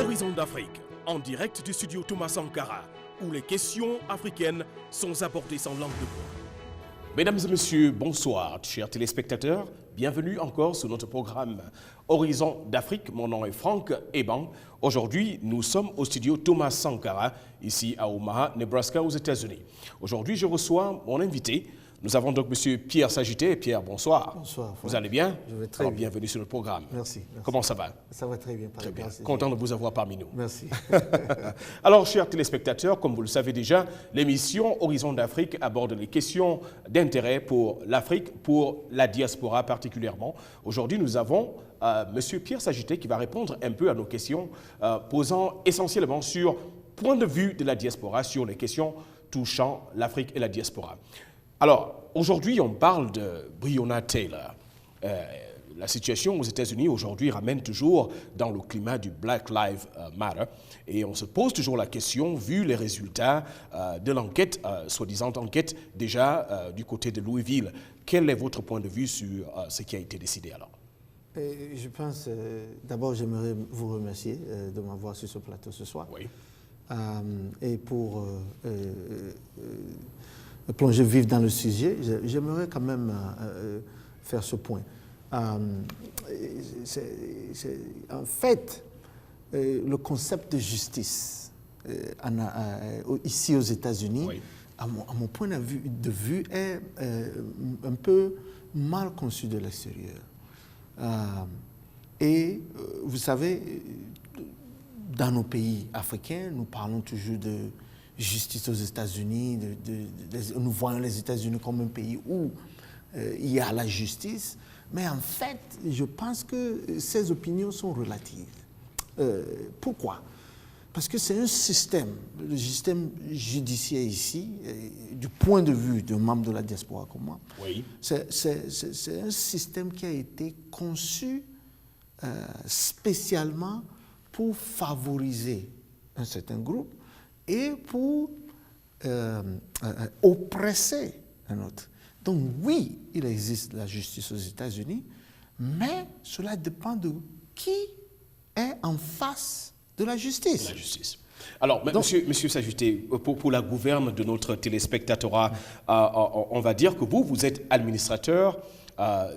Horizon d'Afrique, en direct du studio Thomas Sankara, où les questions africaines sont abordées sans langue de bois. Mesdames et messieurs, bonsoir, chers téléspectateurs. Bienvenue encore sur notre programme Horizon d'Afrique. Mon nom est Franck Eban. Aujourd'hui, nous sommes au studio Thomas Sankara, ici à Omaha, Nebraska, aux États-Unis. Aujourd'hui, je reçois mon invité. Nous avons donc M. Pierre Sagité. Pierre, bonsoir. Bonsoir. Franck. Vous allez bien? Je vais très bien. Bienvenue sur le programme. Merci. Comment ça va? Ça va très bien. Très bien. Content de vous avoir parmi nous. Merci. Alors, chers téléspectateurs, comme vous le savez déjà, l'émission Horizon d'Afrique aborde les questions d'intérêt pour l'Afrique, pour la diaspora particulièrement. Aujourd'hui, nous avons M. Pierre Sagité qui va répondre un peu à nos questions, posant essentiellement sur point de vue de la diaspora, sur les questions touchant l'Afrique et la diaspora. Alors, aujourd'hui, on parle de Breonna Taylor. La situation aux États-Unis aujourd'hui ramène toujours dans le climat du Black Lives Matter. Et on se pose toujours la question, vu les résultats de l'enquête, soi-disant enquête déjà du côté de Louisville. Quel est votre point de vue sur ce qui a été décidé alors? Je pense, d'abord, j'aimerais vous remercier de m'avoir sur ce plateau ce soir. Oui. Et pour plonger vif dans le sujet, j'aimerais quand même faire ce point. En fait, le concept de justice ici aux États-Unis, oui, à mon point de vue est un peu mal conçu de l'extérieur. Et vous savez, dans nos pays africains, nous parlons toujours de justice aux États-Unis, nous voyons les États-Unis comme un pays où il y a la justice, mais en fait, je pense que ces opinions sont relatives. Pourquoi? Parce que c'est un système, le système judiciaire ici, du point de vue d'un membre de la diaspora comme moi, oui, c'est un système qui a été conçu spécialement pour favoriser un certain groupe et pour oppresser un autre. Donc oui, il existe la justice aux États-Unis, mais cela dépend de qui est en face de la justice. La justice. Alors, donc, monsieur Sagité, pour la gouverne de notre téléspectatorat, on va dire que vous êtes administrateur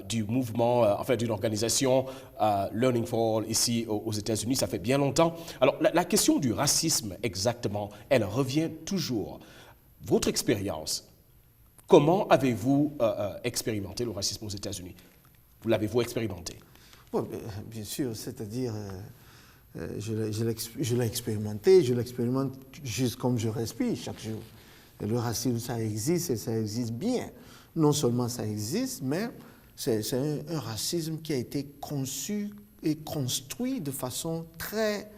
du mouvement, enfin d'une organisation Learning for All ici aux États-Unis, ça fait bien longtemps. Alors, la question du racisme, exactement, elle revient toujours. Votre expérience, comment avez-vous expérimenté le racisme aux États-Unis? Vous l'avez-vous expérimenté? Bon, bien sûr, c'est-à-dire, je l'ai expérimenté, je l'expérimente juste comme je respire chaque jour. Et le racisme, ça existe et ça existe bien. Non seulement ça existe, mais c'est un racisme qui a été conçu et construit de façon très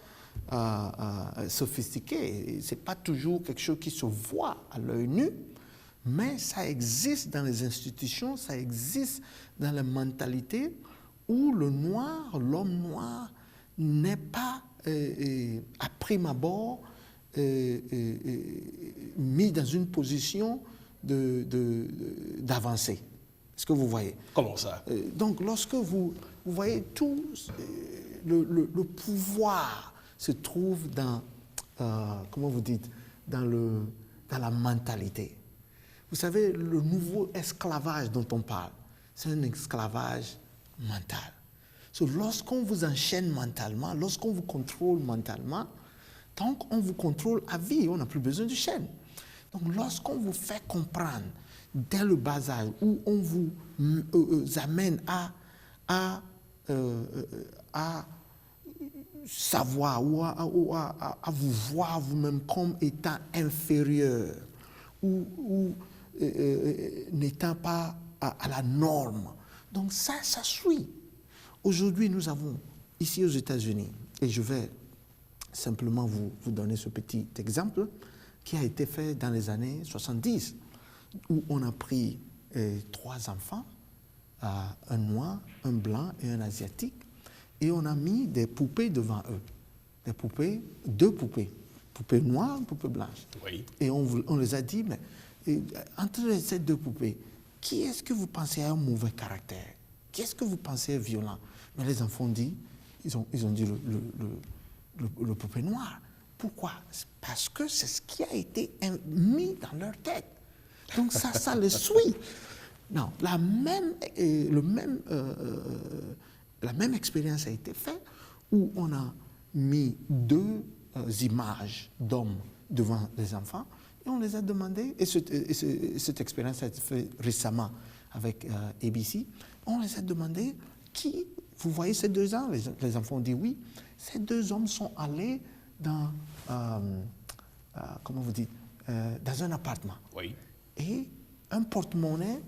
sophistiquée. Ce n'est pas toujours quelque chose qui se voit à l'œil nu, mais ça existe dans les institutions, ça existe dans la mentalité où le noir, l'homme noir, n'est pas, à prime abord, mis dans une position d'avancer. Est-ce que vous voyez? Comment ça? Donc, lorsque vous voyez tout, le pouvoir se trouve dans, comment vous dites, dans la mentalité. Vous savez, le nouveau esclavage dont on parle, c'est un esclavage mental. Lorsqu'on vous enchaîne mentalement, lorsqu'on vous contrôle mentalement, donc on vous contrôle à vie, on n'a plus besoin de chaîne. Donc lorsqu'on vous fait comprendre dès le bas âge, où on vous amène à savoir ou à vous voir vous-même comme étant inférieur ou n'étant pas à la norme. Donc ça suit. Aujourd'hui, nous avons, ici aux États-Unis, et je vais simplement vous donner ce petit exemple, qui a été fait dans les années 70, où on a pris 3 enfants, un noir, un blanc et un asiatique, et on a mis des poupées devant eux. Des poupées, 2 poupées. Poupée noire, poupée blanche. Oui. Et on les a dit, mais entre ces 2 poupées, qui est-ce que vous pensez a un mauvais caractère? Qui est-ce que vous pensez est violent? Mais les enfants ont dit, ils ont dit le peuple noir. Pourquoi? Parce que c'est ce qui a été mis dans leur tête. Donc ça les suit. Non, la même expérience a été faite où on a mis deux images d'hommes devant les enfants et on les a demandé, et cette expérience a été faite récemment avec ABC, on les a demandé qui, vous voyez ces deux hommes, les enfants ont dit oui, ces deux hommes sont allés dans, comment vous dites, dans un appartement. Oui. Et un porte-monnaie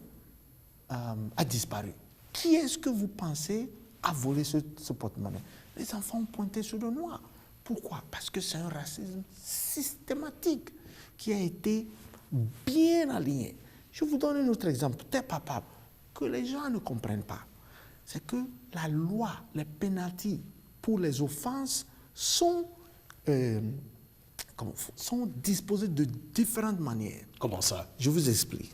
a disparu. Qui est-ce que vous pensez a volé ce porte-monnaie? Les enfants ont pointé sur le noir. Pourquoi? Parce que c'est un racisme systématique qui a été bien aligné. Je vous donne un autre exemple, très palpable, que les gens ne comprennent pas. C'est que la loi, les pénalties pour les offenses sont disposées de différentes manières. Comment ça? Je vous explique.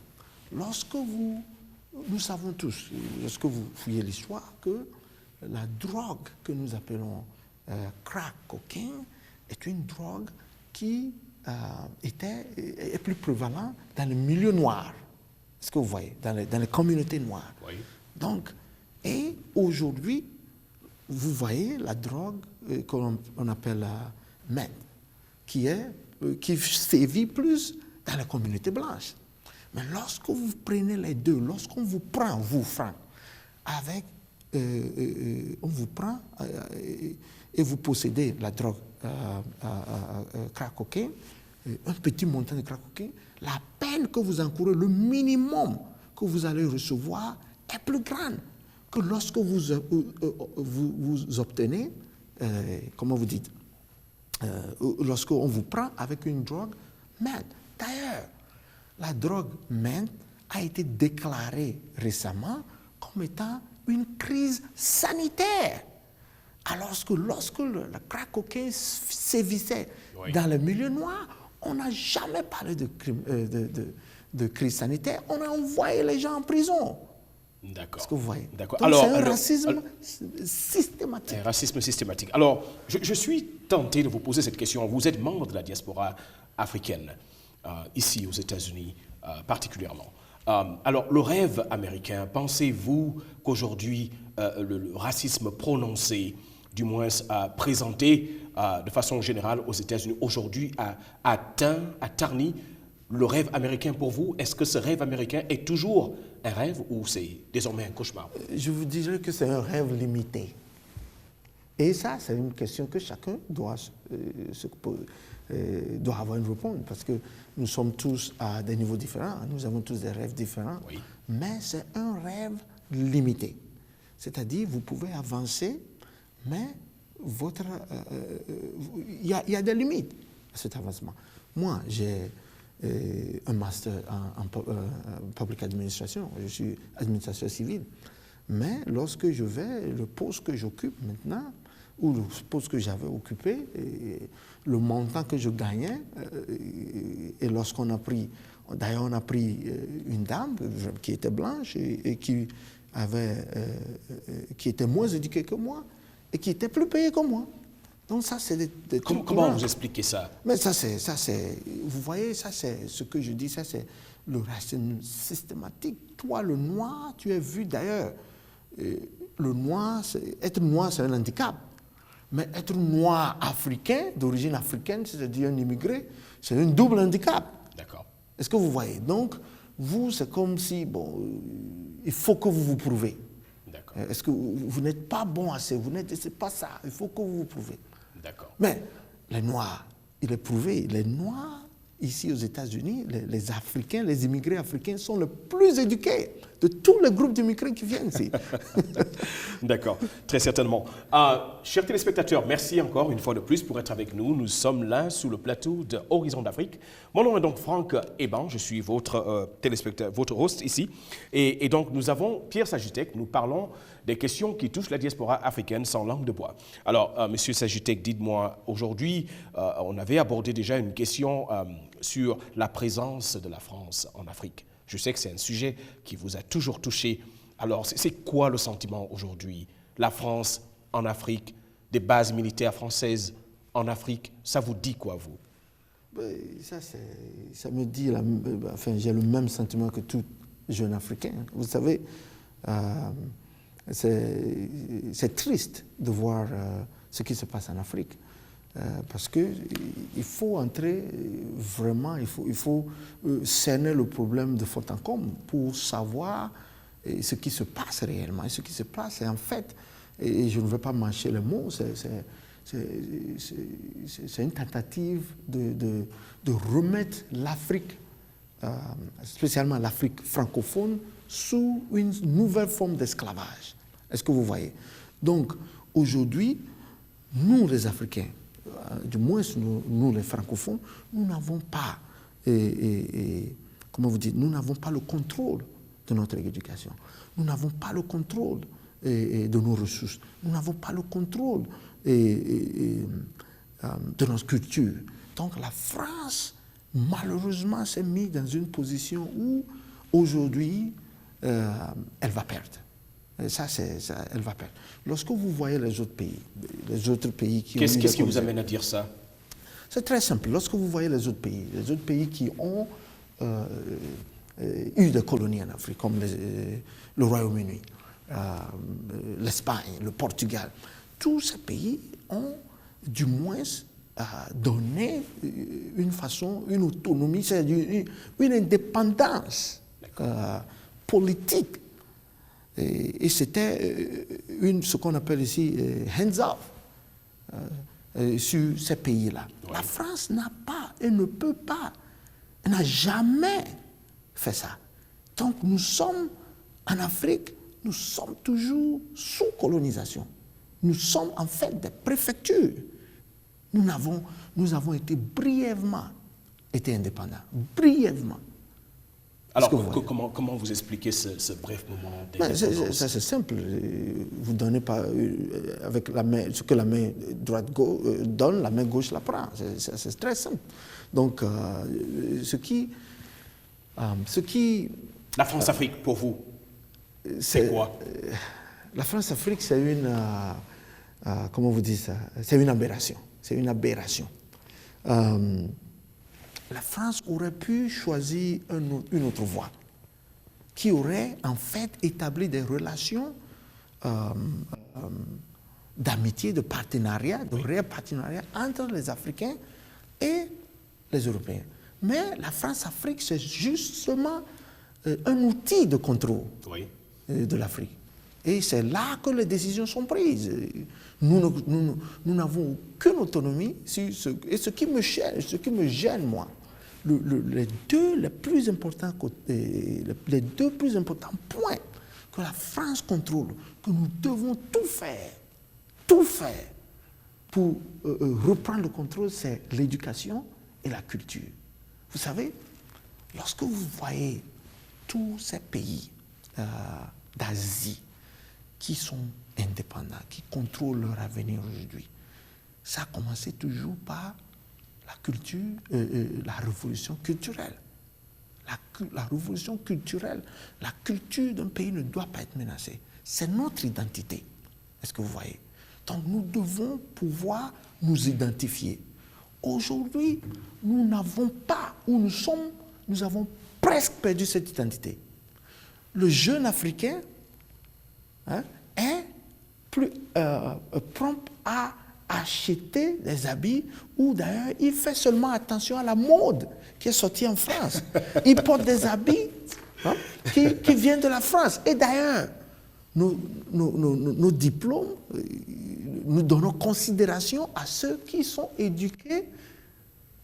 Nous savons tous, lorsque vous fouillez l'histoire, que la drogue que nous appelons crack cocaine est une drogue qui est plus prévalente dans le milieu noir. Est-ce que vous voyez? Dans les communautés noires. Oui. Donc, et aujourd'hui, vous voyez la drogue qu'on appelle meth, qui sévit plus dans la communauté blanche. Mais lorsque vous prenez les deux, lorsqu'on vous prend, avec, on vous prend et vous possédez la drogue crack cocaine, un petit montant de crack cocaine, la peine que vous encourez, le minimum que vous allez recevoir est plus grande que lorsque vous obtenez, comment vous dites, lorsqu'on vous prend avec une drogue meth. D'ailleurs, la drogue meth a été déclarée récemment comme étant une crise sanitaire. Alors que lorsque le crack cocaine sévissait dans le milieu noir, on n'a jamais parlé de crise sanitaire. On a envoyé les gens en prison. D'accord. Est-ce que vous voyez? D'accord. Donc c'est un racisme systématique. Un racisme systématique. Alors, je suis tenté de vous poser cette question. Vous êtes membre de la diaspora africaine, ici aux États-Unis particulièrement. Alors, le rêve américain, pensez-vous qu'aujourd'hui, le racisme prononcé, du moins présenté de façon générale aux États-Unis, aujourd'hui a terni le rêve américain pour vous? Est-ce que ce rêve américain est toujours un rêve ou c'est désormais un cauchemar? Je vous dirais que c'est un rêve limité. Et ça, c'est une question que chacun doit avoir une réponse, parce que nous sommes tous à des niveaux différents, nous avons tous des rêves différents, oui. Mais c'est un rêve limité. C'est-à-dire, vous pouvez avancer, mais il y a des limites à cet avancement. Moi, j'ai un master en public administration, je suis administrateur civil, mais lorsque je vais, le poste que j'occupe maintenant, ou le poste que j'avais occupé, le montant que je gagnais, et lorsqu'on a pris, d'ailleurs on a pris une dame qui était blanche et qui était moins éduquée que moi et qui était plus payée que moi. Donc ça, c'est des comment vous expliquez ça? Mais ça, c'est, vous voyez, ça, c'est ce que je dis, ça, c'est le racisme systématique. Toi, le noir, tu es vu d'ailleurs. Le noir, être noir, c'est un handicap. Mais être noir africain, d'origine africaine, c'est-à-dire un immigré, c'est un double handicap. D'accord. Est-ce que vous voyez? Donc, vous, c'est comme si, bon, il faut que vous vous prouvez. D'accord. Est-ce que vous n'êtes pas bon assez? C'est pas ça. Il faut que vous vous prouvez. D'accord. Mais les Noirs, il est prouvé, les Noirs, ici aux États-Unis, les Africains, les immigrés africains sont les plus éduqués de tous les groupes d'immigrés qui viennent ici. D'accord, très certainement. Chers téléspectateurs, merci encore une fois de plus pour être avec nous. Nous sommes là sous le plateau de Horizon d'Afrique. Mon nom est donc Franck Eban, je suis votre téléspectateur, votre host ici. Et donc nous avons Pierre Sagitek, nous parlons des questions qui touchent la diaspora africaine sans langue de bois. Alors, Monsieur Sagitek, dites-moi, aujourd'hui, on avait abordé déjà une question sur la présence de la France en Afrique. Je sais que c'est un sujet qui vous a toujours touché. Alors, c'est quoi le sentiment aujourd'hui? La France en Afrique, des bases militaires françaises en Afrique, ça vous dit quoi, vous? Ça me dit, enfin, j'ai le même sentiment que tout jeune Africain. Vous savez, c'est triste de voir ce qui se passe en Afrique. Parce qu'il faut entrer vraiment, il faut cerner le problème de fond en comble pour savoir ce qui se passe réellement. Et ce qui se passe, c'est en fait, et je ne veux pas mâcher les mots, c'est une tentative de remettre l'Afrique, spécialement l'Afrique francophone, sous une nouvelle forme d'esclavage. Est-ce que vous voyez? Donc, aujourd'hui, nous les Africains, du moins nous les francophones, nous n'avons pas, comment vous dites, nous n'avons pas le contrôle de notre éducation. Nous n'avons pas le contrôle de nos ressources. Nous n'avons pas le contrôle de notre culture. Donc la France, malheureusement, s'est mise dans une position où, aujourd'hui, elle va perdre. Elle va perdre. Lorsque vous voyez les autres pays qui Qu'est-ce qui vous amène à dire ça? C'est très simple. Lorsque vous voyez les autres pays qui ont eu des colonies en Afrique, comme le Royaume-Uni, l'Espagne, le Portugal, tous ces pays ont du moins donné une autonomie, c'est-à-dire une indépendance politique. Et c'était ce qu'on appelle ici hands-off sur ces pays-là. Oui. La France n'a pas et ne peut pas, n'a jamais fait ça. Donc nous sommes en Afrique, nous sommes toujours sous colonisation. Nous sommes en fait des préfectures. Nous avons été brièvement indépendants, brièvement. Alors, comment vous expliquez ce bref moment d'indépendance? Ça c'est simple. Vous ne donnez pas avec la main, ce que la main droite donne, la main gauche la prend. C'est très simple. Donc, ce qui... La France-Afrique, pour vous, c'est quoi? La France-Afrique, c'est une... comment vous dites ça? C'est une aberration. C'est une aberration. La France aurait pu choisir une autre voie qui aurait en fait établi des relations d'amitié, de partenariat, de réel partenariat entre les Africains et les Européens. Mais la France-Afrique, c'est justement un outil de contrôle de l'Afrique. Et c'est là que les décisions sont prises. Nous n'avons aucune autonomie sur et ce qui me gêne, moi, les deux plus importants points que la France contrôle, que nous devons tout faire pour reprendre le contrôle, c'est l'éducation et la culture. Vous savez, lorsque vous voyez tous ces pays d'Asie qui sont indépendants, qui contrôlent leur avenir aujourd'hui, ça a commencé toujours par la culture, la révolution culturelle. La révolution culturelle, la culture d'un pays ne doit pas être menacée. C'est notre identité. Est-ce que vous voyez? Donc nous devons pouvoir nous identifier. Aujourd'hui, nous n'avons pas, nous avons presque perdu cette identité. Le jeune Africain est plus prompt à acheter des habits ou d'ailleurs il fait seulement attention à la mode qui est sortie en France. Il porte des habits qui viennent de la France. Et d'ailleurs, nos diplômes, nous donnons considération à ceux qui sont éduqués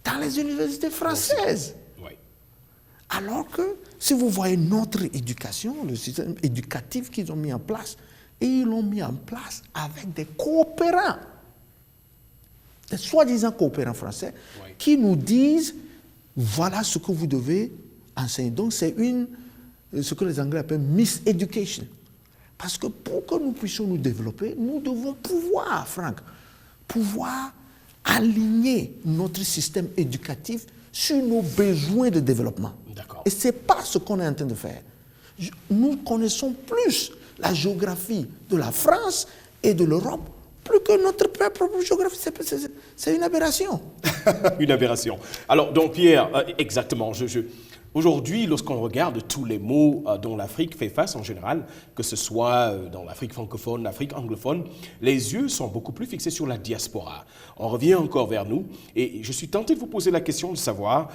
dans les universités françaises. Oui. Alors que si vous voyez notre éducation, le système éducatif qu'ils ont mis en place, et ils l'ont mis en place avec des coopérants, des soi-disant coopérants français, qui nous disent voilà ce que vous devez enseigner. Donc c'est ce que les Anglais appellent miseducation. Parce que pour que nous puissions nous développer, nous devons pouvoir aligner notre système éducatif sur nos besoins de développement. Et ce n'est pas ce qu'on est en train de faire. Nous connaissons plus la géographie de la France et de l'Europe plus que notre propre géographie. C'est une aberration. Une aberration. Alors, donc Pierre, exactement, aujourd'hui, lorsqu'on regarde tous les maux dont l'Afrique fait face en général, que ce soit dans l'Afrique francophone, l'Afrique anglophone, les yeux sont beaucoup plus fixés sur la diaspora. On revient encore vers nous et je suis tenté de vous poser la question de savoir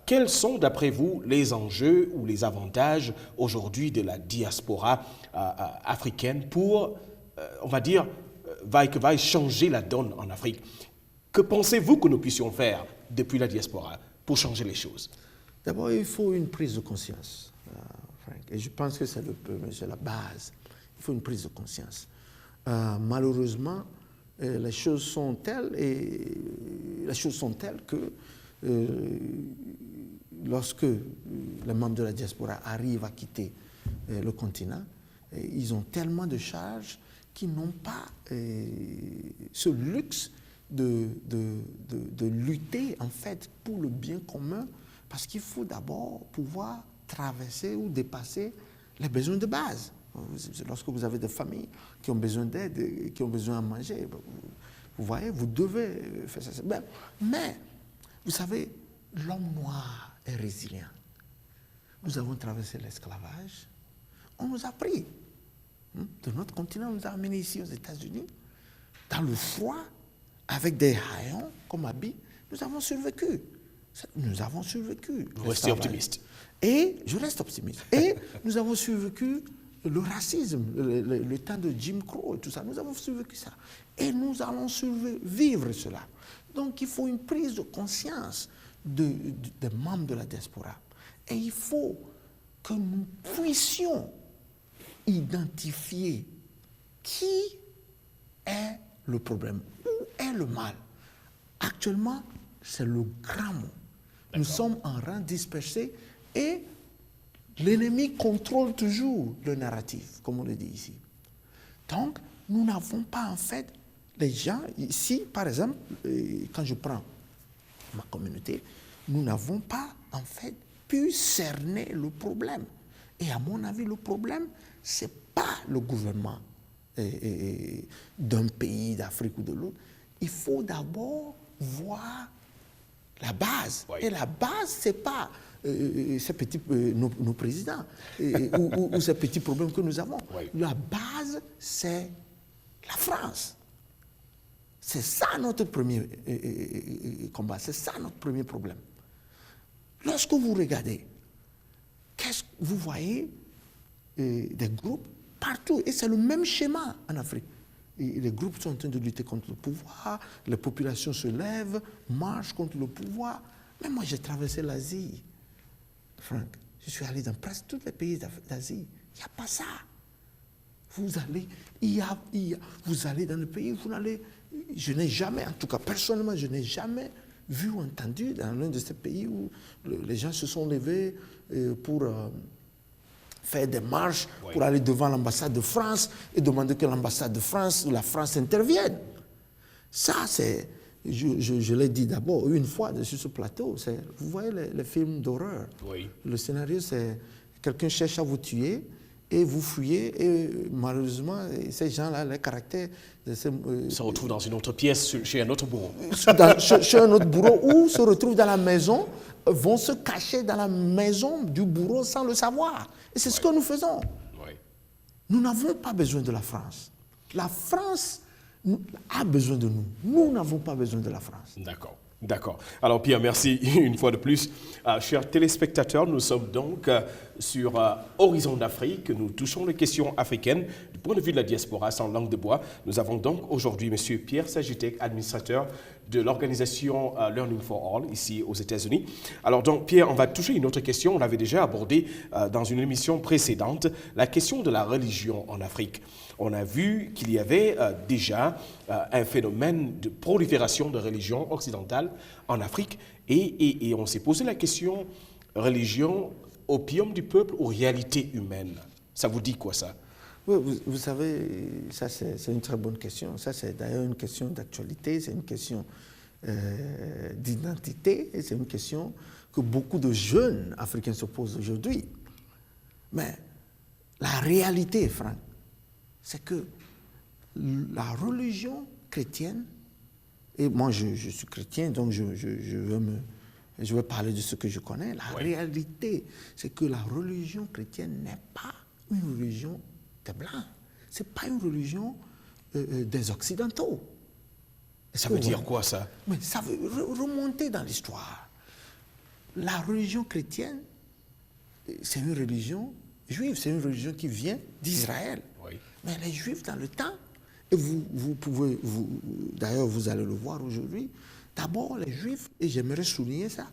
quels sont, d'après vous, les enjeux ou les avantages aujourd'hui de la diaspora africaine pour, on va dire, va changer la donne en Afrique. Que pensez-vous que nous puissions faire depuis la diaspora pour changer les choses? D'abord, il faut une prise de conscience, Frank. Et je pense que c'est la base. Il faut une prise de conscience. Malheureusement, les choses sont telles que lorsque les membres de la diaspora arrivent à quitter le continent, ils ont tellement de charges qu'ils n'ont pas ce luxe de lutter en fait pour le bien commun, parce qu'il faut d'abord pouvoir traverser ou dépasser les besoins de base. Lorsque vous avez des familles qui ont besoin d'aide, qui ont besoin de manger, vous voyez, vous devez faire ça. Mais, vous savez, l'homme noir est résilient. Nous avons traversé l'esclavage, on nous a pris. De notre continent, on nous a amenés ici aux États-Unis, dans le froid, avec des haillons comme habits, nous avons survécu. Nous avons survécu. Vous restez optimiste. Et je reste optimiste. Et nous avons survécu le racisme, le temps de Jim Crow et tout ça. Nous avons survécu ça. Et nous allons survivre cela. Donc il faut une prise de conscience des membres de la diaspora. Et il faut que nous puissions identifier qui est le problème, où est le mal. Actuellement, c'est le grand mot. Nous sommes en rang dispersé et l'ennemi contrôle toujours le narratif, comme on le dit ici. Donc, nous n'avons pas en fait, les gens, ici par exemple, quand je prends ma communauté, nous n'avons pas en fait pu cerner le problème. Et à mon avis, le problème, ce n'est pas le gouvernement d'un pays d'Afrique ou de l'autre. Il faut d'abord voir la base. Oui. Et la base, ce n'est pas nos présidents ou ces petits problèmes que nous avons. Oui. La base, c'est la France. C'est ça notre premier combat, c'est ça notre premier problème. Lorsque vous regardez, vous voyez des groupes partout, et c'est le même schéma en Afrique. Et les groupes sont en train de lutter contre le pouvoir, les populations se lèvent, marchent contre le pouvoir. Mais moi, j'ai traversé l'Asie, Frank. Je suis allé dans presque tous les pays d'Asie. Il n'y a pas ça. Vous allez, vous allez dans le pays, vous n'allez... Je n'ai jamais, en tout cas personnellement, je n'ai jamais vu ou entendu dans l'un de ces pays où les gens se sont levés pour... faire des marches pour aller devant l'ambassade de France et demander que l'ambassade de France ou la France intervienne. Ça, c'est, je l'ai dit d'abord une fois sur ce plateau, vous voyez les films d'horreur. Oui. Le scénario, c'est quelqu'un cherche à vous tuer et vous fuyez et malheureusement, ces gens-là, les caractères... se retrouvent dans une autre pièce, chez un autre bourreau. Chez un autre bourreau ou se retrouvent dans la maison, vont se cacher dans la maison du bourreau sans le savoir. Et c'est ce que nous faisons. Oui. Nous n'avons pas besoin de la France. La France a besoin de nous. Nous n'avons pas besoin de la France. D'accord. D'accord. Alors Pierre, merci une fois de plus. Chers téléspectateurs, nous sommes donc sur Horizon d'Afrique. Nous touchons les questions africaines du point de vue de la diaspora sans langue de bois. Nous avons donc aujourd'hui M. Pierre Sagitek, administrateur de l'organisation Learning for All, ici aux États-Unis. Alors donc Pierre, on va toucher une autre question. On l'avait déjà abordée dans une émission précédente, la question de la religion en Afrique. On a vu qu'il y avait déjà un phénomène de prolifération de religions occidentales en Afrique et on s'est posé la question, religion, opium du peuple ou réalité humaine? Ça vous dit quoi ça? Oui, vous savez, ça c'est une très bonne question. Ça c'est d'ailleurs une question d'actualité, c'est une question d'identité et c'est une question que beaucoup de jeunes Africains se posent aujourd'hui. Mais la réalité, Franck, c'est que la religion chrétienne, et moi je suis chrétien, donc je vais parler de ce que je connais. La réalité, c'est que la religion chrétienne n'est pas une religion des Blancs. Ce n'est pas une religion des Occidentaux. Ça veut dire quoi, ça? Mais ça veut remonter dans l'histoire. La religion chrétienne, c'est une religion juive, c'est une religion qui vient d'Israël. Oui. Mais les Juifs, dans le temps, et vous pouvez, d'ailleurs vous allez le voir aujourd'hui, d'abord les Juifs, et j'aimerais souligner ça,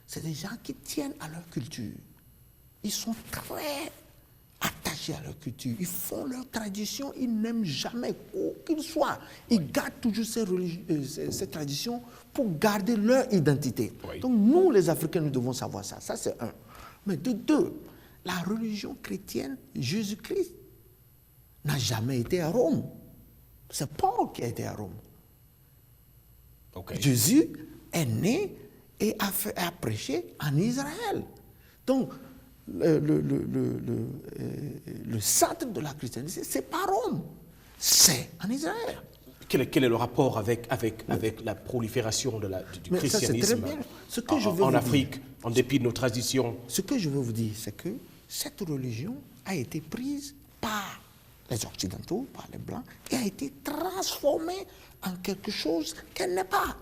c'est des gens qui tiennent à leur culture. Ils sont très attachés à leur culture. Ils font leur tradition, ils n'aiment jamais où qu'ils soient. Ils gardent toujours ces traditions pour garder leur identité. Oui. Donc nous, les Africains, nous devons savoir ça. Ça, c'est un. Mais de deux, la religion chrétienne, Jésus-Christ, n'a jamais été à Rome. C'est Paul qui a été à Rome. Okay. Jésus est né et a prêché en Israël. Donc, le centre de la christianité, c'est pas Rome, c'est en Israël. Quel est le rapport avec la prolifération du christianisme en Afrique, en dépit de nos traditions? Ce que je veux vous dire, c'est que cette religion a été prise par les Occidentaux, par les Blancs, et a été transformée en quelque chose qu'elle n'est pas.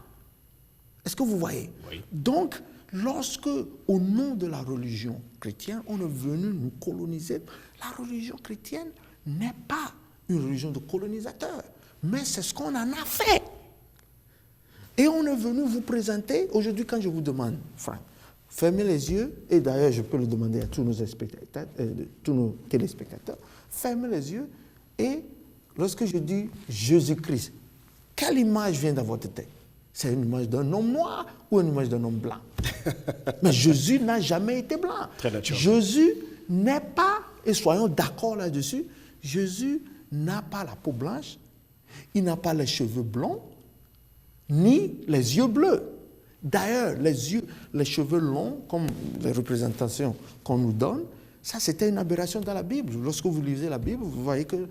Est-ce que vous voyez? Oui. Donc, lorsque, au nom de la religion chrétienne, on est venu nous coloniser, la religion chrétienne n'est pas une religion de colonisateur, mais c'est ce qu'on en a fait. Et on est venu vous présenter, aujourd'hui quand je vous demande, Franck, fermez les yeux, et d'ailleurs je peux le demander à tous nos téléspectateurs, fermez les yeux, et lorsque je dis Jésus-Christ, quelle image vient dans votre tête? C'est une image d'un homme noir ou une image d'un homme blanc? Mais Jésus n'a jamais été blanc. Très naturel. Jésus n'est pas, et soyons d'accord là-dessus, Jésus n'a pas la peau blanche, il n'a pas les cheveux blonds, ni les yeux bleus. D'ailleurs, les cheveux longs, comme les représentations qu'on nous donne, ça c'était une aberration dans la Bible. Lorsque vous lisez la Bible, vous voyez que,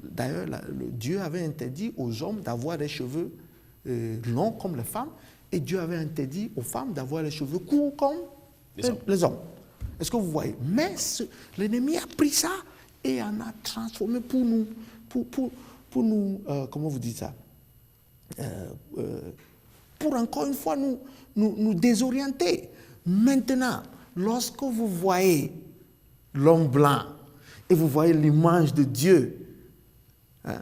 d'ailleurs, Dieu avait interdit aux hommes d'avoir des cheveux longs comme les femmes, et Dieu avait interdit aux femmes d'avoir les cheveux courts comme les hommes. Est-ce que vous voyez? Mais l'ennemi a pris ça et en a transformé pour nous, comment vous dites ça? Pour encore une fois nous désorienter. Maintenant, lorsque vous voyez l'homme blanc et vous voyez l'image de Dieu,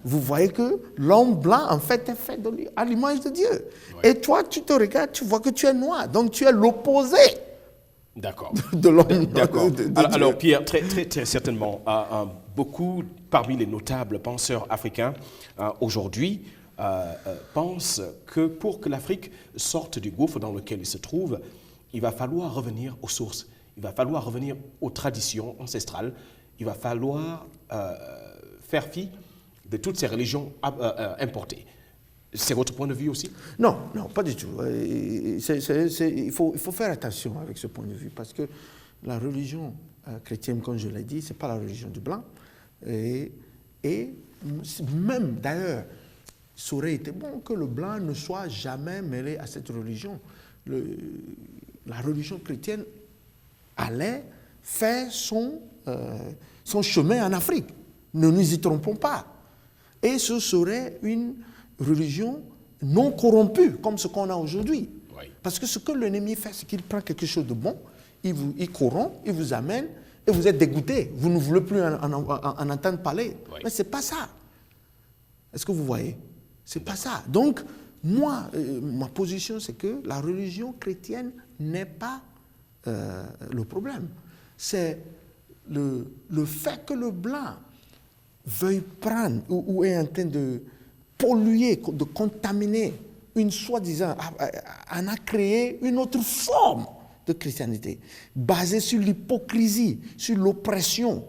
vous voyez que l'homme blanc, en fait, est fait à l'image de Dieu. Ouais. Et toi, tu te regardes, tu vois que tu es noir. Donc, tu es l'opposé de l'homme. D'accord. Alors, Pierre, très certainement, beaucoup parmi les notables penseurs africains aujourd'hui pensent que pour que l'Afrique sorte du gouffre dans lequel il se trouve, il va falloir revenir aux sources. Il va falloir revenir aux traditions ancestrales. Il va falloir faire fi de toutes ces religions importées. C'est votre point de vue aussi? Non, pas du tout. Il faut faire attention avec ce point de vue, parce que la religion chrétienne, comme je l'ai dit, ce n'est pas la religion du blanc. Et même, d'ailleurs, ça aurait été bon que le blanc ne soit jamais mêlé à cette religion. La religion chrétienne allait faire son chemin en Afrique. Ne nous y trompons pas. Et ce serait une religion non corrompue, comme ce qu'on a aujourd'hui. Oui. Parce que ce que l'ennemi fait, c'est qu'il prend quelque chose de bon, il corrompt, il vous amène, et vous êtes dégoûté. Vous ne voulez plus en entendre parler. Oui. Mais ce n'est pas ça. Est-ce que vous voyez? Ce n'est pas ça. Donc, moi, ma position, c'est que la religion chrétienne n'est pas le problème. C'est le fait que le blanc veuille prendre ou est en train de polluer, de contaminer une soi-disant, en a créé une autre forme de christianité, basée sur l'hypocrisie, sur l'oppression.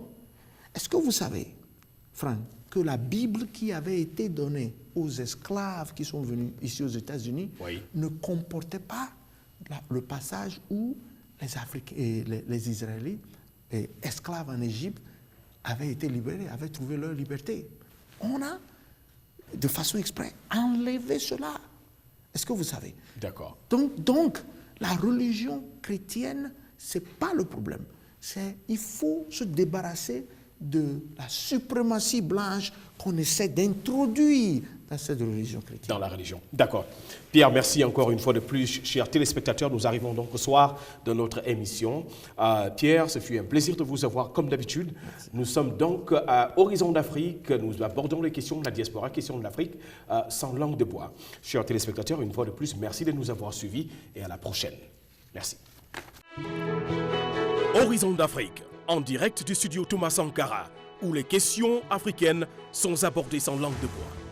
Est-ce que vous savez, Franck, que la Bible qui avait été donnée aux esclaves qui sont venus ici aux États-Unis ne comportait pas le passage où les Africains et les Israélites, esclaves en Égypte, avaient été libérés, avaient trouvé leur liberté. On a de façon exprès, enlever cela. Est-ce que vous savez? D'accord. Donc, la religion chrétienne, ce n'est pas le problème. Il faut se débarrasser de la suprématie blanche qu'on essaie d'introduire dans cette religion chrétienne. Dans la religion. D'accord. Pierre, merci encore une fois de plus, chers téléspectateurs. Nous arrivons donc au soir de notre émission. Pierre, ce fut un plaisir de vous avoir comme d'habitude. Nous sommes donc à Horizon d'Afrique. Nous abordons les questions de la diaspora, questions de l'Afrique, sans langue de bois. Chers téléspectateurs, une fois de plus, merci de nous avoir suivis et à la prochaine. Merci. Horizon d'Afrique, en direct du studio Thomas Sankara, où les questions africaines sont abordées sans langue de bois.